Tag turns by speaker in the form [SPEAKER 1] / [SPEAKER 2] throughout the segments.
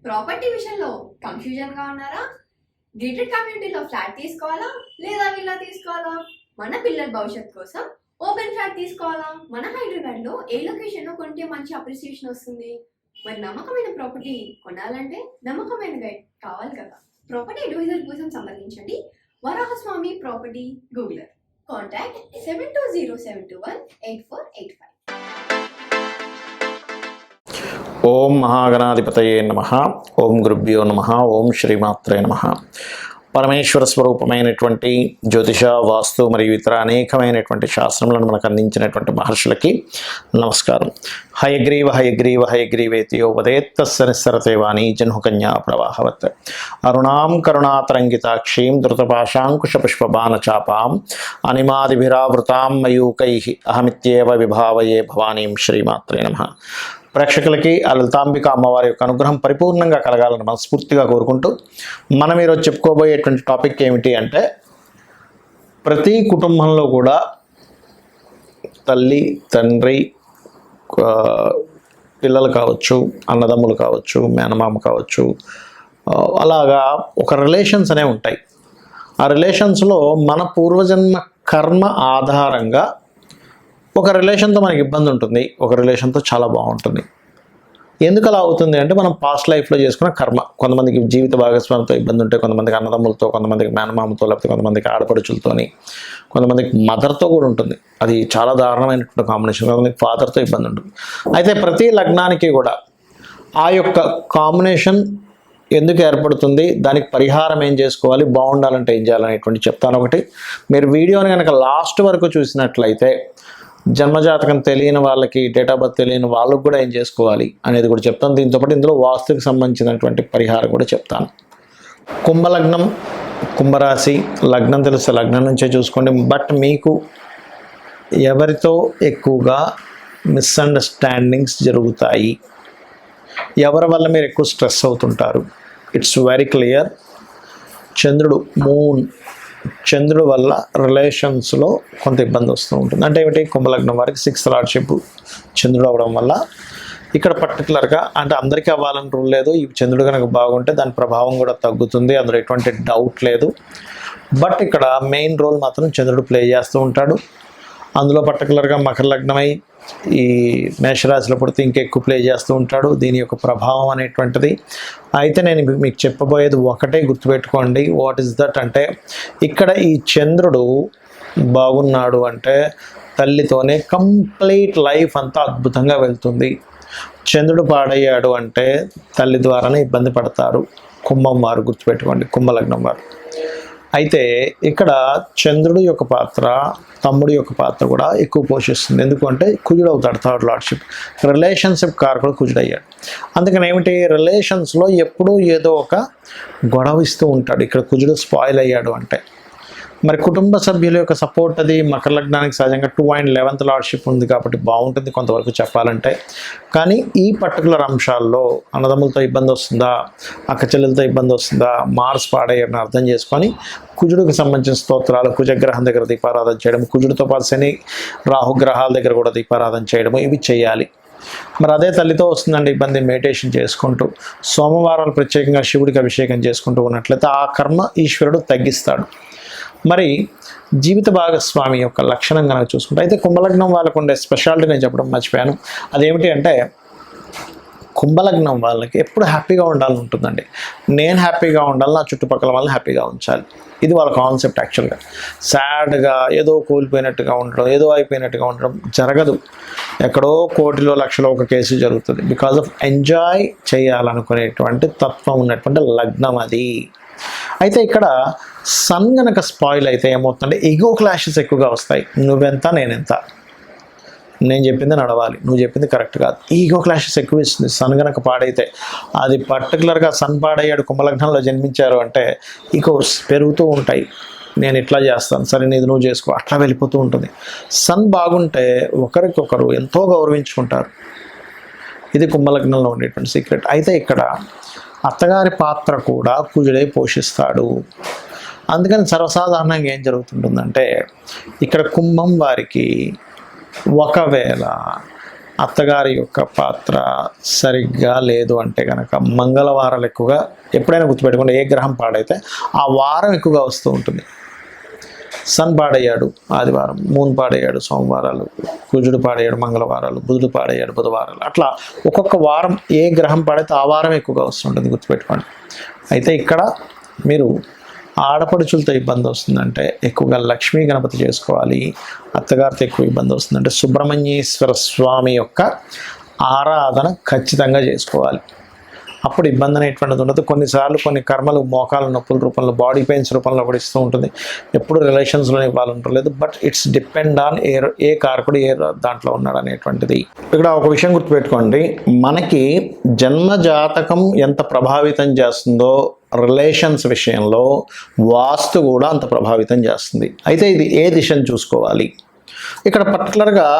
[SPEAKER 1] Property విషయంలో కన్ఫ్యూజన్గా ఉన్నారా? Gated కమ్యూనిటీలో ఫ్లాట్ తీసుకోవాలా లేదా విల్లా తీసుకోవాలా? మన పిల్లల భవిష్యత్ కోసం ఓపెన్ ఫ్లాట్ తీసుకోవాలా? మన హైదరాబాద్లో ఏ లొకేషన్లో కొంటే మంచి అప్రిసియేషన్ వస్తుంది? మరి నమ్మకమైన ప్రాపర్టీ కొనాలంటే నమ్మకమైన గైడ్ కావాలి కదా. ప్రాపర్టీ అడ్వైజర్ కోసం సంప్రదించండి వరాహస్వామి ప్రాపర్టీ గూగులర్. కాంటాక్ట్ 7207218485.
[SPEAKER 2] ఓం మహాగణాధిపతయే నమః. ఓం గురుభ్యో నమః. ఓం శ్రీమాత్రే నమః. పరమేశ్వర స్వరూపమైనటువంటి జ్యోతిష, వాస్తు మరియు ఇతర అనేకమైనటువంటి శాస్త్రములను మనకు అందించినటువంటి మహర్షులకి నమస్కారం. హయగ్రీవ హయగ్రీవ హయగ్రీవేతియో వదేత్తస్య నిస్సరతే వాణి జన్హుకన్యా ప్రవాహవత్. అరుణాం కరుణాతరంగితాక్షీం ధృతపాశాంకుశపుష్పబాణచాపాం అనిమాదిభిరావృతాం మయూకైః అహమిత్యేవ విభావయే భవానీం. శ్రీమాత్రే నమః. ప్రేక్షకులకి ఆ లలితాంబిక అమ్మవారి యొక్క అనుగ్రహం పరిపూర్ణంగా కలగాలని మనస్ఫూర్తిగా కోరుకుంటూ మనం ఈరోజు చెప్పుకోబోయేటువంటి టాపిక్ ఏమిటి అంటే, ప్రతి కుటుంబంలో కూడా తల్లి, తండ్రి, పిల్లలు కావచ్చు, అన్నదమ్ములు కావచ్చు, మేనమామ కావచ్చు, అలాగా ఒక రిలేషన్స్ అనేవి ఉంటాయి. ఆ రిలేషన్స్లో మన పూర్వజన్మ కర్మ ఆధారంగా ఒక రిలేషన్తో మనకి ఇబ్బంది ఉంటుంది, ఒక రిలేషన్తో చాలా బాగుంటుంది. ఎందుకు అలా అవుతుంది అంటే, మనం పాస్ట్ లైఫ్లో చేసుకున్న కర్మ. కొంతమందికి జీవిత భాగస్వామితో ఇబ్బంది ఉంటే, కొంతమందికి అన్నదమ్ములతో, కొంతమందికి మేనమామతో, లేకపోతే కొంతమందికి ఆడపడుచులతోని, కొంతమందికి మదర్తో కూడా ఉంటుంది. అది చాలా దారుణమైనటువంటి కాంబినేషన్. కొంతమందికి ఫాదర్తో ఇబ్బంది ఉంటుంది. అయితే ప్రతి లగ్నానికి కూడా ఆ యొక్క కాంబినేషన్ ఎందుకు ఏర్పడుతుంది, దానికి పరిహారం ఏం చేసుకోవాలి, బాగుండాలంటే ఏం చేయాలనేటువంటి చెప్తాను. ఒకటి, మీరు వీడియోని కనుక లాస్ట్ వరకు చూసినట్లయితే జన్మజాతకం తెలియని వాళ్ళకి, డేట్ ఆఫ్ బర్త్ తెలియని వాళ్ళకు కూడా ఏం చేసుకోవాలి అనేది కూడా చెప్తాను. దీంతోపాటు ఇందులో వాస్తుకి సంబంధించినటువంటి పరిహారం కూడా చెప్తాను. కుంభలగ్నం, కుంభరాశి లగ్నం తెలుసు, లగ్నం నుంచే చూసుకోండి. బట్ మీకు ఎవరితో ఎక్కువగా మిస్అండర్స్టాండింగ్స్ జరుగుతాయి, ఎవరి వల్ల మీరు ఎక్కువ స్ట్రెస్ అవుతుంటారు, ఇట్స్ వెరీ క్లియర్. చంద్రుడు, మూన్, చంద్రుడు వల్ల రిలేషన్స్లో కొంత ఇబ్బంది వస్తూ ఉంటుంది. అంటే ఏమిటి, కుంభలగ్నం వారికి 6th లార్డ్షిప్ చంద్రుడు అవ్వడం వల్ల ఇక్కడ పర్టికులర్గా, అంటే అందరికీ అవ్వాలని రూల్ లేదు. ఈ చంద్రుడు కనుక బాగుంటే దాని ప్రభావం కూడా తగ్గుతుంది, అందులో ఎటువంటి డౌట్ లేదు. బట్ ఇక్కడ మెయిన్ రోల్ మాత్రం చంద్రుడు ప్లే చేస్తూ ఉంటాడు. అందులో పర్టికులర్గా మకర లగ్నమై ఈ మేషరాశిలో పుడితే ఇంకెక్కువ ప్లే చేస్తూ ఉంటాడు దీని యొక్క ప్రభావం అనేటువంటిది. అయితే నేను మీకు చెప్పబోయేది ఒకటే గుర్తుపెట్టుకోండి. వాట్ ఈస్ దట్ అంటే, ఇక్కడ ఈ చంద్రుడు బాగున్నాడు అంటే తల్లితోనే కంప్లీట్ లైఫ్ అంతా అద్భుతంగా వెళ్తుంది. చంద్రుడు పాడయ్యాడు అంటే తల్లి ద్వారానే ఇబ్బంది పడతారు. కుంభం వారు గుర్తుపెట్టుకోండి, కుంభలగ్నం వారు. అయితే ఇక్కడ చంద్రుడి యొక్క పాత్ర, తమ్ముడి యొక్క పాత్ర కూడా ఎక్కువ పోషిస్తుంది. ఎందుకంటే కుజుడు అవుతాడు, 3rd లార్డ్షిప్. రిలేషన్షిప్ కారకుడు కుజుడు అయ్యాడు. అందుకని ఏమిటి, రిలేషన్స్లో ఎప్పుడూ ఏదో ఒక గొడవ ఇస్తూ ఉంటాడు. ఇక్కడ కుజుడు స్పాయిల్ అయ్యాడు అంటే మరి కుటుంబ సభ్యుల యొక్క సపోర్ట్, అది మకర లగ్నానికి సహజంగా 2 and 11th లార్డ్షిప్ ఉంది కాబట్టి బాగుంటుంది కొంతవరకు చెప్పాలంటే. కానీ ఈ పర్టికులర్ అంశాల్లో అన్నదమ్ములతో ఇబ్బంది వస్తుందా, అక్క చెల్లెలతో ఇబ్బంది వస్తుందా, మార్స్ పాడయ్యని అర్థం చేసుకొని కుజుడికి సంబంధించిన స్తోత్రాలు, కుజగ్రహం దగ్గర దీపారాధన చేయడం, కుజుడితో పాటు శని రాహుగ్రహాల దగ్గర కూడా దీపారాధన చేయడం, ఇవి చేయాలి. మరి అదే తల్లితో వస్తుందండి ఇబ్బంది, మెడిటేషన్ చేసుకుంటూ సోమవారాలు ప్రత్యేకంగా శివుడికి అభిషేకం చేసుకుంటూ ఉన్నట్లయితే ఆ కర్మ ఈశ్వరుడు తగ్గిస్తాడు. మరి జీవిత భాగస్వామి యొక్క లక్షణం కనుక చూసుకుంటే, అయితే కుంభలగ్నం వాళ్ళకు ఉండే స్పెషాలిటీ నేను చెప్పడం మర్చిపోయాను. అదేమిటి అంటే, కుంభలగ్నం వాళ్ళకి ఎప్పుడు హ్యాపీగా ఉండాలని ఉంటుందండి. నేను హ్యాపీగా ఉండాలి, నా చుట్టుపక్కల వాళ్ళని హ్యాపీగా ఉంచాలి. ఇది వాళ్ళ కాన్సెప్ట్. యాక్చువల్గా సాడ్గా ఏదో కోల్పోయినట్టుగా ఉండడం, ఏదో అయిపోయినట్టుగా ఉండడం జరగదు. ఎక్కడో కోటిలో లక్షలో ఒక కేసు జరుగుతుంది. బికాజ్ ఆఫ్ ఎంజాయ్ చేయాలనుకునేటువంటి తత్వం ఉన్నటువంటి లగ్నం అది. అయితే ఇక్కడ సన్ గనక స్పాయిల్ అయితే ఏమవుతుందంటే ఈగో క్లాషెస్ ఎక్కువగా వస్తాయి. నువ్వెంత, నేనెంత, నేను చెప్పింది నడవాలి, నువ్వు చెప్పింది కరెక్ట్ కాదు, ఈగో క్లాషెస్ ఎక్కువ ఇస్తుంది. సన్ గనక పాడైతే, అది పర్టికులర్గా సన్ పాడయ్యాడు, కుంభలగ్నంలో జన్మించారు అంటే ఈగోస్ పెరుగుతూ ఉంటాయి. నేను ఇట్లా చేస్తాను, సరే నీది నువ్వు చేసుకో, అట్లా వెళ్ళిపోతూ ఉంటుంది. సన్ బాగుంటే ఒకరికొకరు ఎంతో గౌరవించుకుంటారు. ఇది కుంభలగ్నంలో ఉండేటువంటి సీక్రెట్. అయితే ఇక్కడ అత్తగారి పాత్ర కూడా కుజుడే పోషిస్తాడు. అందుకని సర్వసాధారణంగా ఏం జరుగుతుంటుందంటే, ఇక్కడ కుంభం వారికి ఒకవేళ అత్తగారి యొక్క పాత్ర సరిగ్గా లేదు అంటే కనుక మంగళవారాలు ఎక్కువగా ఎప్పుడైనా గుర్తుపెట్టుకోండి, ఏ గ్రహం పాడైతే ఆ వారం ఎక్కువగా వస్తూ ఉంటుంది. సన్ పాడయ్యాడు ఆదివారం, మూన్ పాడయ్యాడు సోమవారాలు, కుజుడు పాడయ్యాడు మంగళవారాలు, బుధుడు పాడయ్యాడు బుధవారాలు, అట్లా ఒక్కొక్క వారం ఏ గ్రహం పాడైతే ఆ వారం ఎక్కువగా వస్తుంటుంది, గుర్తుపెట్టుకోండి. అయితే ఇక్కడ మీరు ఆడపడుచులతో ఇబ్బంది వస్తుందంటే ఎక్కువగా లక్ష్మీ గణపతి చేసుకోవాలి. అత్తగారితో ఎక్కువ ఇబ్బంది వస్తుందంటే సుబ్రహ్మణ్యేశ్వర స్వామి యొక్క ఆరాధన ఖచ్చితంగా చేసుకోవాలి. అప్పుడు ఇబ్బంది అనేటువంటిది ఉండదు. కొన్నిసార్లు కొన్ని కర్మలు మోకాల నొప్పుల రూపంలో, బాడీ పెయిన్స్ రూపంలో కూడా ఇస్తూ ఉంటుంది. ఎప్పుడు రిలేషన్స్లో ఇవ్వాలంటలేదు, బట్ ఇట్స్ డిపెండ్ ఆన్ ఏ కారకుడు ఏ దాంట్లో ఉన్నాడు అనేటువంటిది. ఇక్కడ ఒక విషయం గుర్తుపెట్టుకోండి, మనకి జన్మ జాతకం ఎంత ప్రభావితం చేస్తుందో రిలేషన్స్ విషయంలో వాస్తు కూడా అంత ప్రభావితం చేస్తుంది. అయితే ఇది ఏ దిశను చూసుకోవాలి? ఇక్కడ పర్టికులర్గా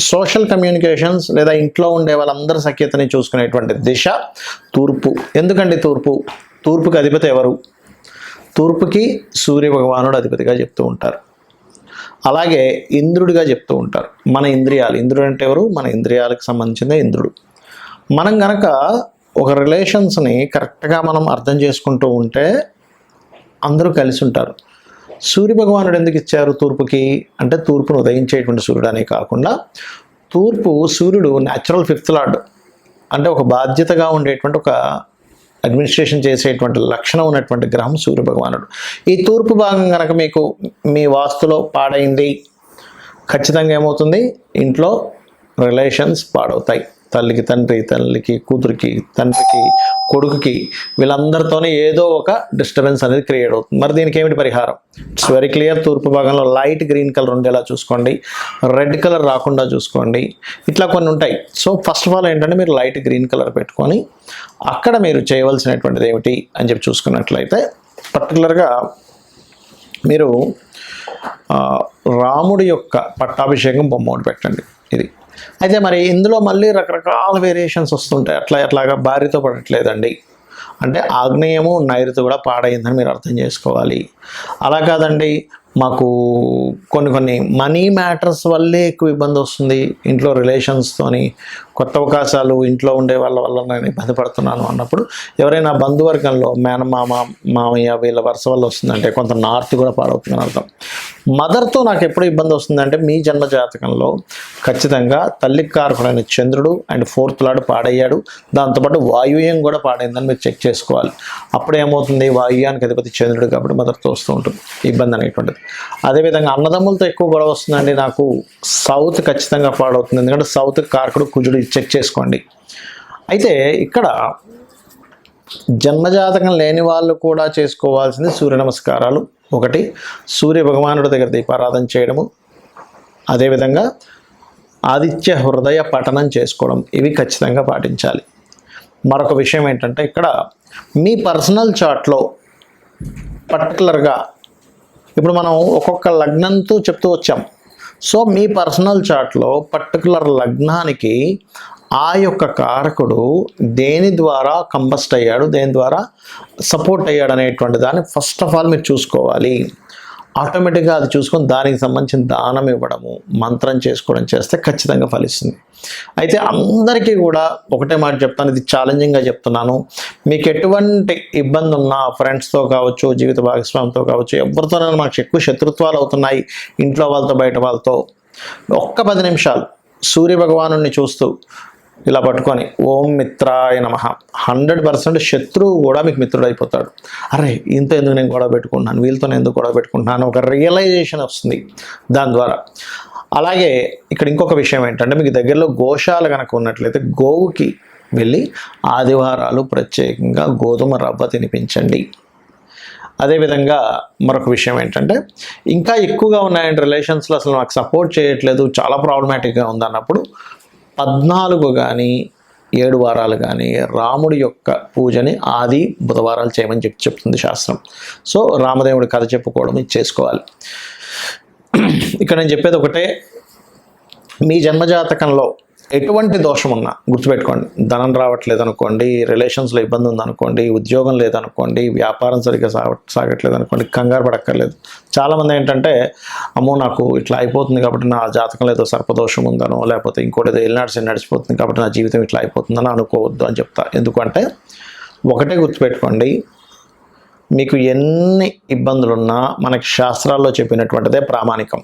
[SPEAKER 2] సోషల్ కమ్యూనికేషన్స్ లేదా ఇంట్లో ఉండే వాళ్ళందరి సఖ్యతని చూసుకునేటువంటి దిశ తూర్పు. ఎందుకండి తూర్పుకి అధిపతి ఎవరు? తూర్పుకి సూర్య భగవానుడు అధిపతిగా చెప్తూ ఉంటారు. అలాగే ఇంద్రుడిగా చెప్తూ ఉంటారు. మన ఇంద్రియాలు, ఇంద్రుడు అంటే ఎవరు? మన ఇంద్రియాలకు సంబంధించిన ఇంద్రుడు. మనం గనక ఒక రిలేషన్స్ని కరెక్ట్గా మనం అర్థం చేసుకుంటూ ఉంటే అందరూ కలిసి ఉంటారు. సూర్య భగవానుడు ఎందుకు ఇచ్చారు తూర్పుకి అంటే, తూర్పును ఉదయించేటువంటి సూర్యుడు అనే కాకుండా సూర్యుడు న్యాచురల్ ఫిఫ్త్ లార్డ్, అంటే ఒక బాధ్యతగా ఉండేటువంటి ఒక అడ్మినిస్ట్రేషన్ చేసేటువంటి లక్షణం ఉన్నటువంటి గ్రహం సూర్య భగవానుడు. ఈ తూర్పు భాగం కనుక మీకు మీ వాస్తులో పాడైంది, ఖచ్చితంగా ఏమవుతుంది? ఇంట్లో రిలేషన్స్ పాడవుతాయి. తల్లికి తండ్రి, తల్లికి కూతురికి, తండ్రికి కొడుకుకి, వీళ్ళందరితోనే ఏదో ఒక డిస్టర్బెన్స్ అనేది క్రియేట్ అవుతుంది. మరి దీనికి ఏమిటి పరిహారం? It's very clear. తూర్పు భాగంలో లైట్ గ్రీన్ కలర్ ఉండేలా చూసుకోండి, రెడ్ కలర్ రాకుండా చూసుకోండి, ఇట్లా కొన్ని ఉంటాయి. సో ఫస్ట్ ఆఫ్ ఆల్ ఏంటంటే మీరు లైట్ గ్రీన్ కలర్ పెట్టుకొని అక్కడ మీరు చేయవలసినటువంటిది ఏమిటి అని చెప్పి చూసుకున్నట్లయితే, పర్టికులర్గా మీరు రాముడి యొక్క పట్టాభిషేకం బొమ్మ ఒకటి పెట్టండి. ఇది అయితే మరి ఇందులో మళ్ళీ రకరకాల వేరియేషన్స్ వస్తుంటాయి. అట్లాగా భార్యతో పడట్లేదండి అంటే ఆగ్నేయము నైరుతి కూడా పాడైందని మీరు అర్థం చేసుకోవాలి. అలా కాదండి, మాకు కొన్ని మనీ మ్యాటర్స్ వల్లే ఎక్కువ ఇబ్బంది వస్తుంది, ఇంట్లో రిలేషన్స్తోని కొత్త అవకాశాలు ఇంట్లో ఉండే వాళ్ళ వల్ల నేను ఇబ్బంది పడుతున్నాను అన్నప్పుడు, ఎవరైనా బంధువర్గంలో మేనమామ, మామయ్య వీళ్ళ వరుస వల్ల వస్తుందంటే కొంత నార్త్ కూడా పాడవుతుందని అర్థం. మదర్తో నాకు ఎప్పుడు ఇబ్బంది వస్తుందంటే మీ జన్మ జాతకంలో ఖచ్చితంగా తల్లికి కారకుడైన చంద్రుడు అండ్ ఫోర్త్ లార్డ్ పాడయ్యాడు, దాంతోపాటు వాయువ్యం కూడా పాడైందని మీరు చెక్ చేసుకోవాలి. అప్పుడు ఏమవుతుంది? వాయువ్యానికి అధిపతి చంద్రుడు కాబట్టి మదర్తో వస్తూ ఉంటుంది ఇబ్బంది అనేటువంటిది. అదేవిధంగా అన్నదమ్ములతో ఎక్కువ గొడవ వస్తుందండి నాకు, సౌత్ ఖచ్చితంగా పాడవుతుంది, ఎందుకంటే సౌత్ కారకుడు కుజుడు, చెక్ చేసుకోండి. అయితే ఇక్కడ జన్మజాతకం లేని వాళ్ళు కూడా చేసుకోవాల్సింది సూర్య నమస్కారాలు. ఒకటి, సూర్య భగవానుడి దగ్గర దీపారాధన చేయడము, అదేవిధంగా ఆదిత్య హృదయ పఠనం చేసుకోవడం, ఇవి ఖచ్చితంగా పాటించాలి. మరొక విషయం ఏంటంటే, ఇక్కడ మీ పర్సనల్ చార్ట్లో పర్టికులర్గా ఇప్పుడు మనం ఒక్కొక్క లగ్నంతో చెప్తూ వచ్చాం. సో మీ పర్సనల్ చార్ట్లో పర్టికులర్ లగ్నానికి ఆ యొక్క కారకుడు దేని ద్వారా కంబస్ట్ అయ్యాడు, దేని ద్వారా సపోర్ట్ అయ్యాడు అనేటువంటి దాన్ని ఫస్ట్ ఆఫ్ ఆల్ మీరు చూసుకోవాలి. ఆటోమేటిక్గా అది చూసుకొని దానికి సంబంధించిన దానం ఇవ్వడము, మంత్రం చేసుకోవడం చేస్తే ఖచ్చితంగా ఫలిస్తుంది. అయితే అందరికీ కూడా ఒకటే మాట చెప్తాను, ఇది ఛాలెంజింగ్గా చెప్తున్నాను. మీకు ఎటువంటి ఇబ్బంది ఉన్నా ఫ్రెండ్స్తో కావచ్చు, జీవిత భాగస్వామితో కావచ్చు, ఎవరితోనైనా మాకు ఎక్కువ శత్రుత్వాలు అవుతున్నాయి ఇంట్లో వాళ్ళతో బయట వాళ్ళతో, ఒక్క 10 నిమిషాలు సూర్య భగవానుడిని చూస్తూ ఇలా పట్టుకొని ఓం మిత్రాయ నమః, 100% శత్రువు కూడా మీకు మిత్రుడు అయిపోతాడు. అరే ఇంత ఎందుకు నేను గొడవ పెట్టుకుంటున్నాను, వీళ్ళతో నేను ఎందుకు గొడవ పెట్టుకుంటున్నాను, ఒక రియలైజేషన్ వస్తుంది దాని ద్వారా. అలాగే ఇక్కడ ఇంకొక విషయం ఏంటంటే, మీకు దగ్గరలో గోశాల కనుక ఉన్నట్లయితే గోవుకి వెళ్ళి ఆదివారాలు ప్రత్యేకంగా గోధుమ రవ్వ తినిపించండి. అదేవిధంగా మరొక విషయం ఏంటంటే, ఇంకా ఎక్కువగా ఉన్నాయంటే రిలేషన్స్లో అసలు నాకు సపోర్ట్ చేయట్లేదు, చాలా ప్రాబ్లమాటిక్గా ఉందన్నప్పుడు 14 కానీ 7 వారాలు కానీ రాముడి యొక్క పూజని ఆది బుధవారాలు చేయమని చెప్తుంది శాస్త్రం. సో రామదేవుడి కథ చెప్పుకోవడం ఇది చేసుకోవాలి. ఇక్కడ నేను చెప్పేది ఒకటే, మీ జన్మజాతకంలో ఎటువంటి దోషం ఉన్నా గుర్తుపెట్టుకోండి, ధనం రావట్లేదు అనుకోండి, రిలేషన్స్లో ఇబ్బంది ఉందనుకోండి, ఉద్యోగం లేదనుకోండి, వ్యాపారం సరిగ్గా సాగట్లేదు అనుకోండి, కంగారు పడక్కర్లేదు. చాలామంది ఏంటంటే అమ్మో నాకు ఇట్లా అయిపోతుంది కాబట్టి నా జాతకంలో ఏదో సర్పదోషం ఉందనో, లేకపోతే ఇంకోటి ఏదో ఎల్నాడ్స్ నడిచిపోతుంది కాబట్టి నా జీవితం ఇట్లా అయిపోతుందని అనుకోవద్దు అని చెప్తా. ఎందుకంటే ఒకటే గుర్తుపెట్టుకోండి, మీకు ఎన్ని ఇబ్బందులున్నా మనకి శాస్త్రాల్లో చెప్పినటువంటిదే ప్రామాణికం.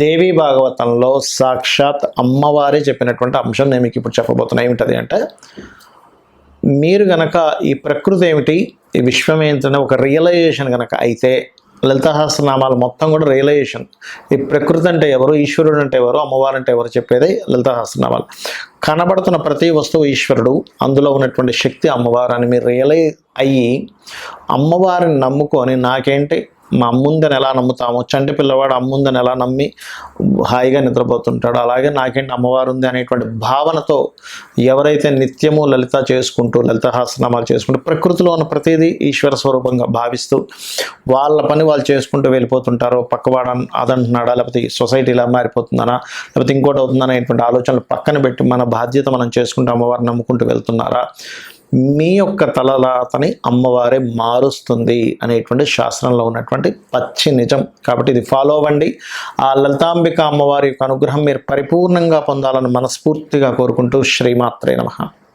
[SPEAKER 2] దేవీ భాగవతంలో సాక్షాత్ అమ్మవారే చెప్పినటువంటి అంశం నేను మీకు ఇప్పుడు చెప్పబోతున్నా. ఏమిటది అంటే, మీరు గనక ఈ ప్రకృతి ఏమిటి, ఈ విశ్వం ఏంటనే ఒక రియలైజేషన్ గనక అయితే, లలితాసహస్రనామాలు మొత్తం కూడా రియలైజేషన్. ఈ ప్రకృతి అంటే ఎవరు, ఈశ్వరుడు అంటే ఎవరు, అమ్మవారు అంటే ఎవరు చెప్పేది లలితాసహస్రనామాలు. కనబడుతున్న ప్రతి వస్తువు ఈశ్వరుడు, అందులో ఉన్నటువంటి శక్తి అమ్మవారు అని మీరు రియలైజ్ అయ్యి అమ్మవారిని నమ్ముకొని, నాకేంటి మా అమ్ముందని ఎలా నమ్ముతామో, చంటి పిల్లవాడు అమ్ముందని ఎలా నమ్మి హాయిగా నిద్రపోతుంటాడు, అలాగే నాకేంటి అమ్మవారు ఉంది అనేటువంటి భావనతో ఎవరైతే నిత్యము లలిత చేసుకుంటూ, లలితాసహస్రనామాలు చేసుకుంటూ, ప్రకృతిలో ఉన్న ప్రతిదీ ఈశ్వర స్వరూపంగా భావిస్తూ వాళ్ళ పని వాళ్ళు చేసుకుంటూ వెళ్ళిపోతుంటారో, పక్కవాడు అదంటున్నాడా, లేకపోతే సొసైటీ ఇలా మారిపోతుందనా, లేకపోతే ఇంకోటి అవుతుందనే అనేటువంటి ఆలోచనలు పక్కన పెట్టి మన బాధ్యత మనం చేసుకుంటూ అమ్మవారిని నమ్ముకుంటూ వెళ్తున్నారా, మీ యొక్క తలరాతని అమ్మవారే మారుస్తుంది అనేటువంటి శాస్త్రంలో ఉన్నటువంటి పచ్చి నిజం. కాబట్టి ఇది ఫాలో అవ్వండి. ఆ లలితాంబిక అమ్మవారి యొక్క అనుగ్రహం మీరు పరిపూర్ణంగా పొందాలని మనస్ఫూర్తిగా కోరుకుంటూ శ్రీమాత్రే నమః.